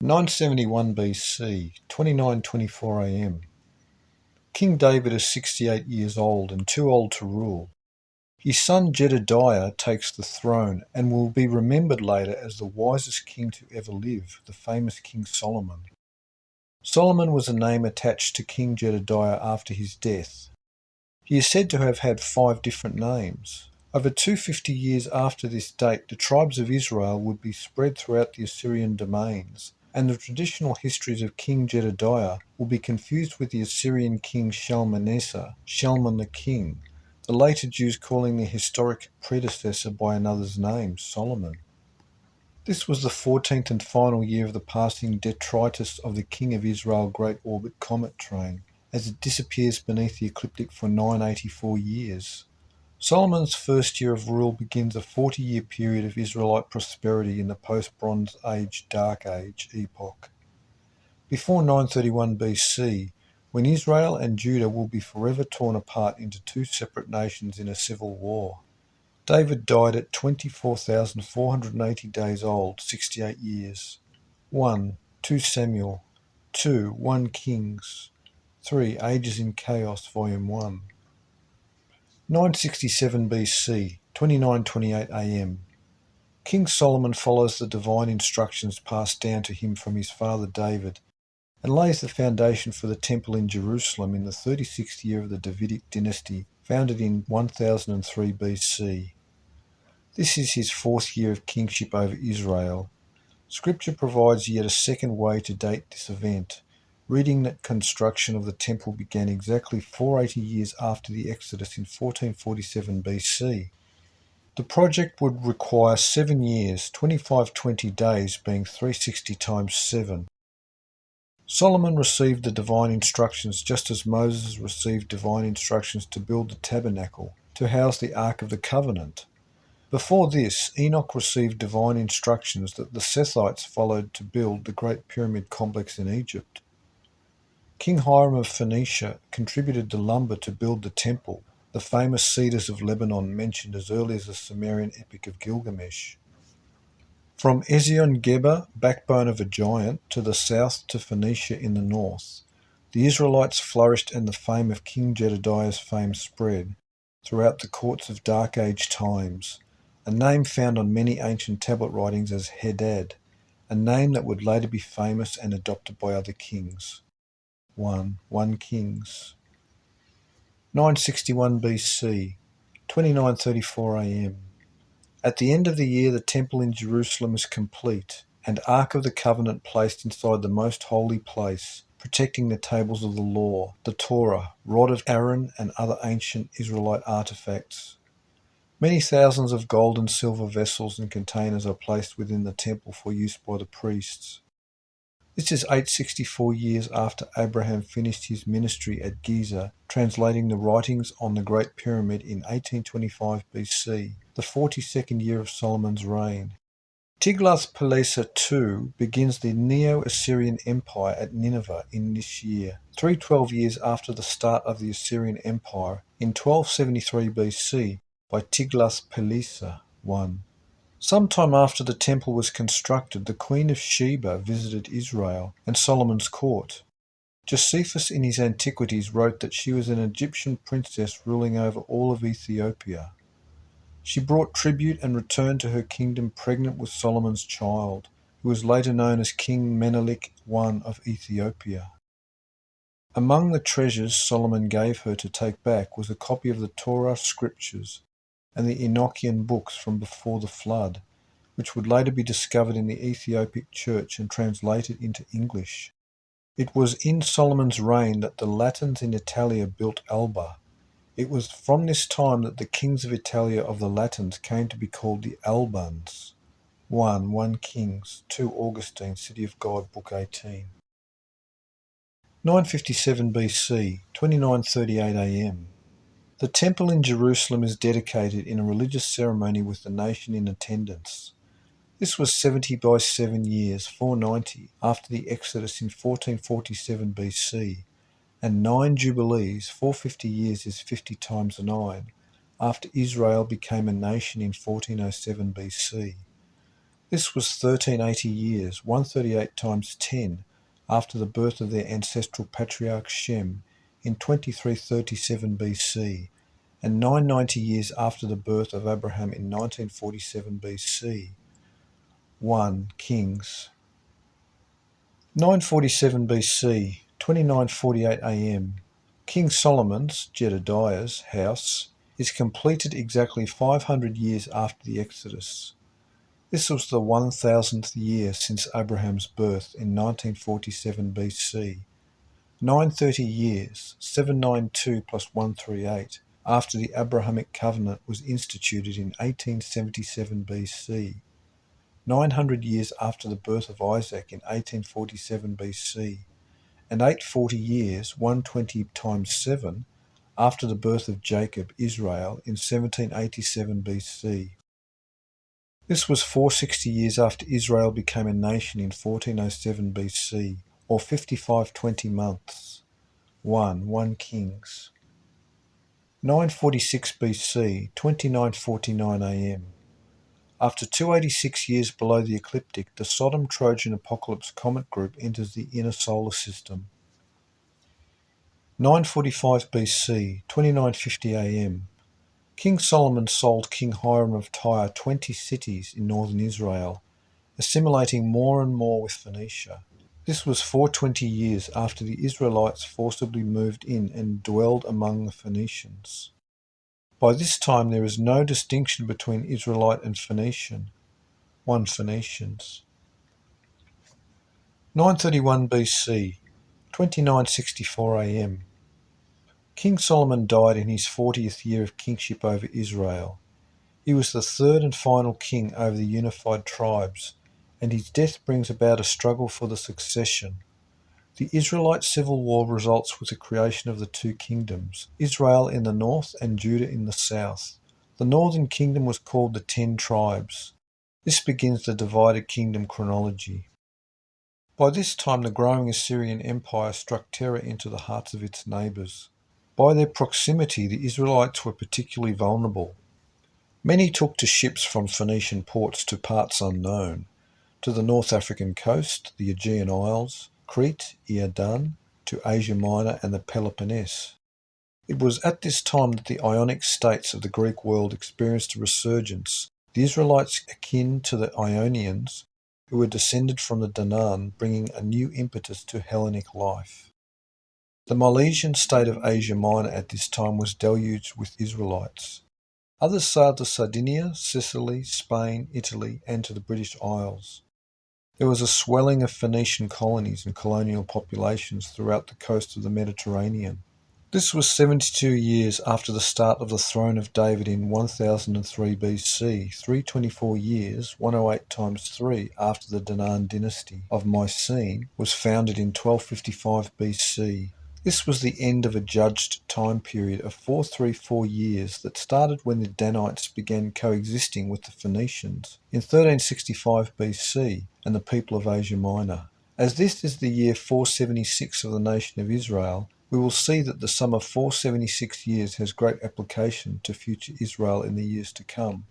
971 BC, 29:24 AM. King David is 68 years old and too old to rule. His son Jedediah takes the throne and will be remembered later as the wisest king to ever live, the famous King Solomon. Solomon was a name attached to King Jedediah after his death. He is said to have had 5 different names. Over 250 years after this date, the tribes of Israel would be spread throughout the Assyrian domains, and the traditional histories of King Jedediah will be confused with the Assyrian king Shalmaneser, Shalman the king, the later Jews calling their historic predecessor by another's name, Solomon. This was the 14th and final year of the passing detritus of the King of Israel Great Orbit Comet Train, as it disappears beneath the ecliptic for 984 years. Solomon's first year of rule begins a 40-year period of Israelite prosperity in the post-Bronze Age Dark Age epoch. Before 931 BC, when Israel and Judah will be forever torn apart into 2 separate nations in a civil war. David died at 24,480 days old, 68 years. 1. 2 Samuel. 2. 1 Kings. 3. Ages in Chaos, Volume 1. 967 BC, 29:28 AM. King Solomon follows the divine instructions passed down to him from his father David and lays the foundation for the temple in Jerusalem in the 36th year of the Davidic dynasty, founded in 1003 BC. This is his 4th year of kingship over Israel. Scripture provides yet a second way to date this event, reading that construction of the temple began exactly 480 years after the Exodus in 1447 BC. The project would require 7 years, 2520 days being 360 times 7. Solomon received the divine instructions just as Moses received divine instructions to build the tabernacle, to house the Ark of the Covenant. Before this, Enoch received divine instructions that the Sethites followed to build the Great Pyramid complex in Egypt. King Hiram of Phoenicia contributed the lumber to build the temple, the famous cedars of Lebanon mentioned as early as the Sumerian Epic of Gilgamesh. From Ezion-Geber, backbone of a giant, to the south to Phoenicia in the north, the Israelites flourished and the fame of King Jedediah's fame spread throughout the courts of Dark Age times, a name found on many ancient tablet writings as Hadad, a name that would later be famous and adopted by other kings. 1 Kings. 961 BC, 29:34 AM. At the end of the year, the temple in Jerusalem is complete, and Ark of the Covenant placed inside the most holy place, protecting the tables of the law, the Torah, rod of Aaron, and other ancient Israelite artifacts. Many thousands of gold and silver vessels and containers are placed within the temple for use by the priests. This is 864 years after Abraham finished his ministry at Giza, translating the writings on the Great Pyramid in 1825 BC, the 42nd year of Solomon's reign. Tiglath-Pileser II begins the Neo-Assyrian Empire at Nineveh in this year, 312 years after the start of the Assyrian Empire in 1273 BC by Tiglath-Pileser I. Sometime after the temple was constructed, the Queen of Sheba visited Israel and Solomon's court. Josephus in his Antiquities wrote that she was an Egyptian princess ruling over all of Ethiopia. She brought tribute and returned to her kingdom pregnant with Solomon's child, who was later known as King Menelik I of Ethiopia. Among the treasures Solomon gave her to take back was a copy of the Torah scriptures and the Enochian books from before the flood, which would later be discovered in the Ethiopic church and translated into English. It was in Solomon's reign that the Latins in Italia built Alba. It was from this time that the kings of Italia of the Latins came to be called the Albans. 1 Kings, 2 Augustine, City of God, Book 18. 957 BC, 29:38 AM. The temple in Jerusalem is dedicated in a religious ceremony with the nation in attendance. This was 70 by 7 years, 490, after the Exodus in 1447 BC, and 9 jubilees, 450 years is 50 times 9, after Israel became a nation in 1407 BC. This was 1380 years, 138 times 10, after the birth of their ancestral patriarch Shem in 2337 BC, and 990 years after the birth of Abraham in 1947 BC. 1 Kings. 947 BC, 2948 AM. King Solomon's, Jedediah's, house is completed exactly 500 years after the Exodus. This was the 1000th year since Abraham's birth in 1947 BC. 930 years, 792 plus 138, after the Abrahamic covenant was instituted in 1877 BC. 900 years after the birth of Isaac in 1847 BC, and 840 years, 120 times 7, after the birth of Jacob, Israel, in 1787 BC. This was 460 years after Israel became a nation in 1407 BC, or 55 months. 1 Kings. 946 BC, 2949 AM. After 286 years below the ecliptic, the Sodom-Trojan apocalypse comet group enters the inner solar system. 945 BC, 2950 AM. King Solomon sold King Hiram of Tyre 20 cities in northern Israel, assimilating more and more with Phoenicia. This was 420 years after the Israelites forcibly moved in and dwelled among the Phoenicians. By this time there is no distinction between Israelite and Phoenician. 1 Phoenicians. 931 BC, 2964 AM. King Solomon died in his 40th year of kingship over Israel. He was the third and final king over the unified tribes, and his death brings about a struggle for the succession. The Israelite civil war results with the creation of the two kingdoms, Israel in the north and Judah in the south. The northern kingdom was called the 10 tribes. This begins the divided kingdom chronology. By this time the growing Assyrian Empire struck terror into the hearts of its neighbours. By their proximity the Israelites were particularly vulnerable. Many took to ships from Phoenician ports to parts unknown, to the North African coast, the Aegean Isles, Crete, Iadan, to Asia Minor and the Peloponnese. It was at this time that the Ionic states of the Greek world experienced a resurgence, the Israelites akin to the Ionians, who were descended from the Danaan, bringing a new impetus to Hellenic life. The Milesian state of Asia Minor at this time was deluged with Israelites. Others sailed to Sardinia, Sicily, Spain, Italy, and to the British Isles. There was a swelling of Phoenician colonies and colonial populations throughout the coast of the Mediterranean. This was 72 years after the start of the throne of David in 1003 BC, 324 years, 108 times 3, after the Danaan dynasty of Mycenae was founded in 1255 BC. This was the end of a judged time period of 434 years that started when the Danites began coexisting with the Phoenicians in 1365 BC and the people of Asia Minor. As this is the year 476 of the nation of Israel, we will see that the sum of 476 years has great application to future Israel in the years to come.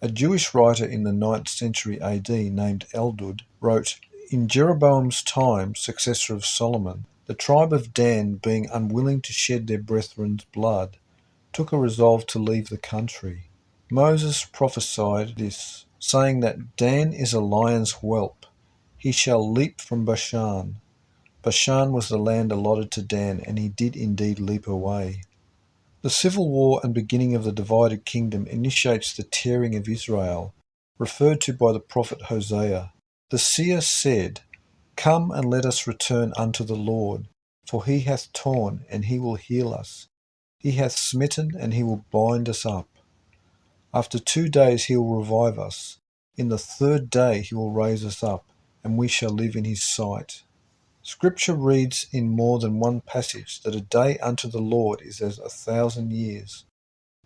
A Jewish writer in the 9th century AD named Eldud wrote, "In Jeroboam's time, successor of Solomon, the tribe of Dan, being unwilling to shed their brethren's blood, took a resolve to leave the country. Moses prophesied this, saying that Dan is a lion's whelp. He shall leap from Bashan. Bashan was the land allotted to Dan, and he did indeed leap away." The civil war and beginning of the divided kingdom initiates the tearing of Israel, referred to by the prophet Hosea. The seer said, "Come and let us return unto the Lord, for he hath torn, and he will heal us. He hath smitten, and he will bind us up. After 2 days he will revive us. In the 3rd day he will raise us up, and we shall live in his sight." Scripture reads in more than one passage that a day unto the Lord is as 1,000 years.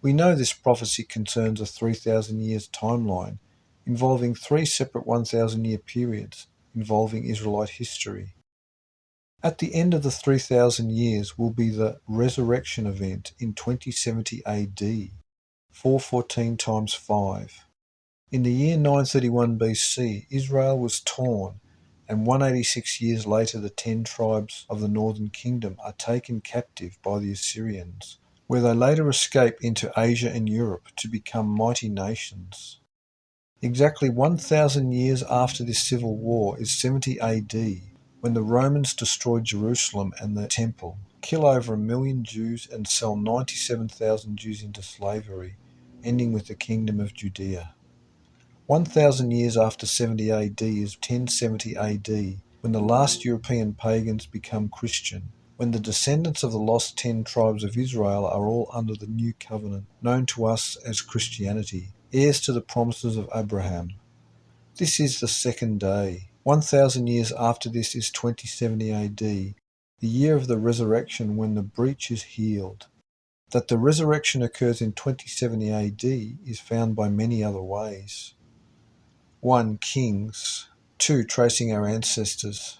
We know this prophecy concerns a 3,000 years timeline, involving 3 separate 1,000-year periods, involving Israelite history. At the end of the 3,000 years will be the resurrection event in 2070 AD, 414 times 5. In the year 931 BC, Israel was torn, and 186 years later the 10 tribes of the northern kingdom are taken captive by the Assyrians, where they later escape into Asia and Europe to become mighty nations. Exactly 1,000 years after this civil war is 70 AD, when the Romans destroy Jerusalem and the Temple, kill over 1 million Jews and sell 97,000 Jews into slavery, ending with the Kingdom of Judea. 1,000 years after 70 AD is 1070 AD, when the last European pagans become Christian, when the descendants of the lost 10 tribes of Israel are all under the new covenant, known to us as Christianity, heirs to the promises of Abraham. This is the second day. 1,000 years after this is 2070 AD, the year of the resurrection when the breach is healed. That the resurrection occurs in 2070 AD is found by many other ways. 1. Kings. 2. Tracing our ancestors.